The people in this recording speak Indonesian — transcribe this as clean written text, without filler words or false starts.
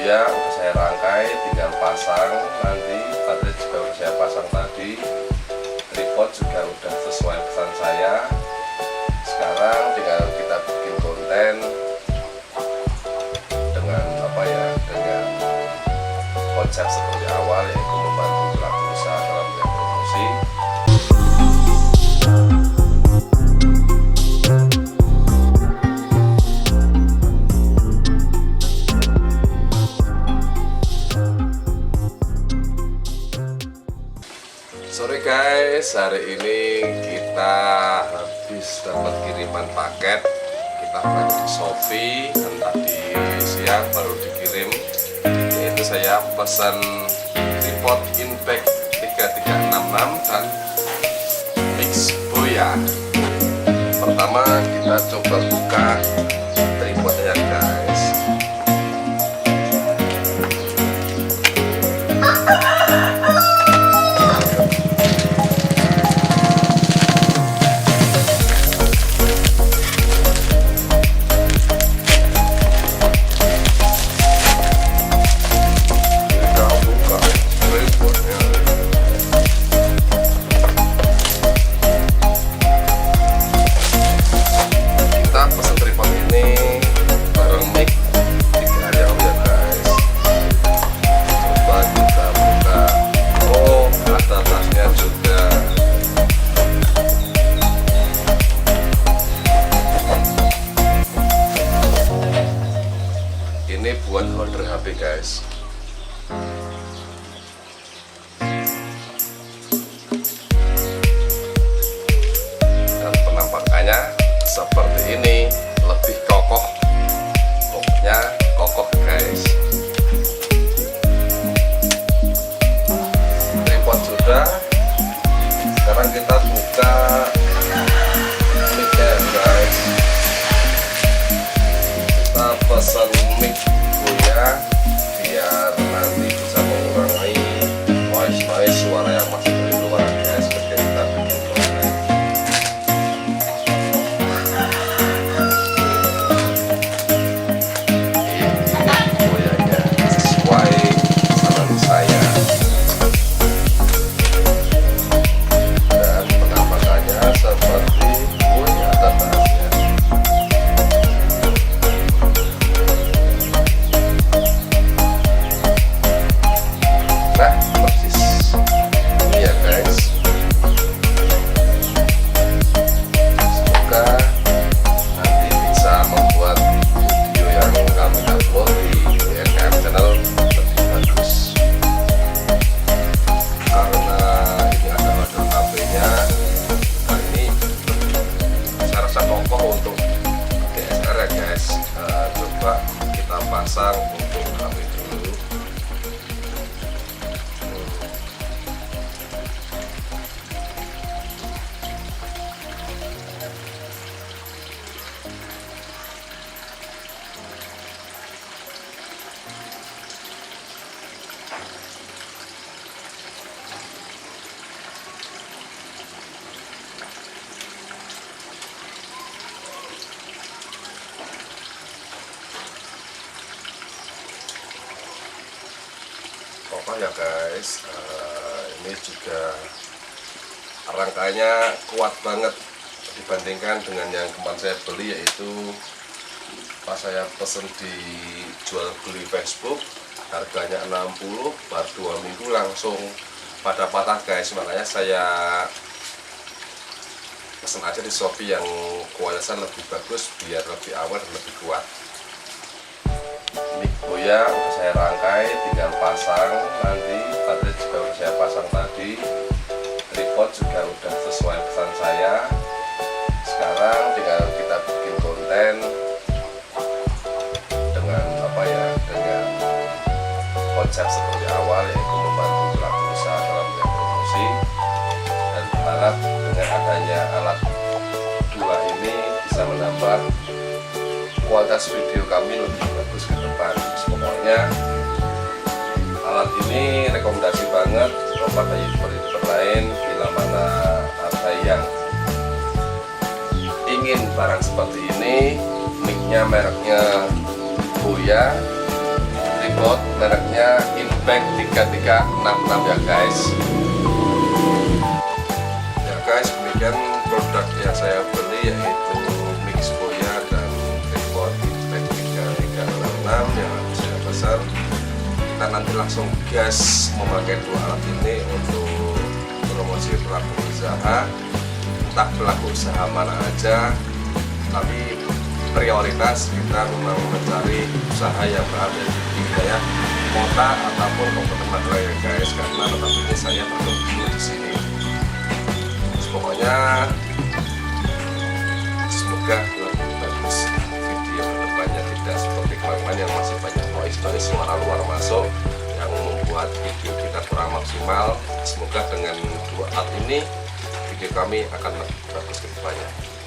Boya udah saya rangkai, tinggal pasang. Nanti baterai juga udah saya pasang tadi, tripod juga udah sesuai pesan saya. Sekarang tinggal kita bikin konten dengan dengan konsep seperti awal, yaitu membantu pelaku usaha dalam melihat promosi. Sorry guys, hari ini kita habis dapat kiriman paket. Kita belanja di Shoope, dan tadi siang baru dikirim. Yaitu saya pesan Tripod Inbex 3366 dan Mik BOYA. Pertama kita coba buka tripodnya guys. Ini buat holder HP guys. Dan penampakannya seperti ini, lebih kokoh. Pokoknya kokoh guys. Tripod sudah. Sekarang kita buka mic-nya guys. Kita pesan Mik BOYA biar nanti bisa mengurangi noise suara yang masuk dari luar guys, ketika kita bikin konten. Ini BOYA-nya sesuai saran saya, dan penampakannya seperti BOYA dapat. Coba kita pasang untuk HP dulu. Ya guys, ini juga rangkainya kuat banget dibandingkan dengan yang kemarin saya beli, yaitu pas saya pesen di jual beli Facebook, harganya 60, baru 2 minggu langsung pada patah guys. Makanya saya pesen aja di Shoope yang kualitasnya lebih bagus biar lebih awet dan lebih kuat. Mik BOYA udah saya rangkai, tinggal pasang. Nanti baterai juga udah saya pasang tadi, tripod juga udah sesuai pesan saya. Sekarang tinggal kita bikin konten dengan dengan konsep seperti awal, yaitu membantu pelaku usaha dalam melihat promosi. Dan berharap dengan adanya alat dua ini bisa menambah kualitas video kami lebih bagus ke depan. Pokoknya alat ini rekomendasi banget kepada youtuber lain. Bila mana ada yang ingin barang seperti ini, mic-nya mereknya BOYA, tripod mereknya Inbex 3366 ya guys. Ya guys, demikian produk yang saya beli, yaitu Mik BOYA dan tripod Inbex 3366 yang saya pesan. Kita nanti langsung gas memakai dua alat ini untuk promosi pelaku usaha, entah pelaku usaha mana aja, tapi prioritas kita memang mencari usaha yang berada di wilayah kota ataupun kabupaten Magelang ya guys, karena tetap ini saya berdomisili di sini. Pokoknya semoga lebih bagus video kedepannya, tidak seperti kemarin yang masih banyak noise suara luar masuk yang membuat video kita kurang maksimal. Semoga dengan dua alat ini video kami akan lebih bagus kedepannya.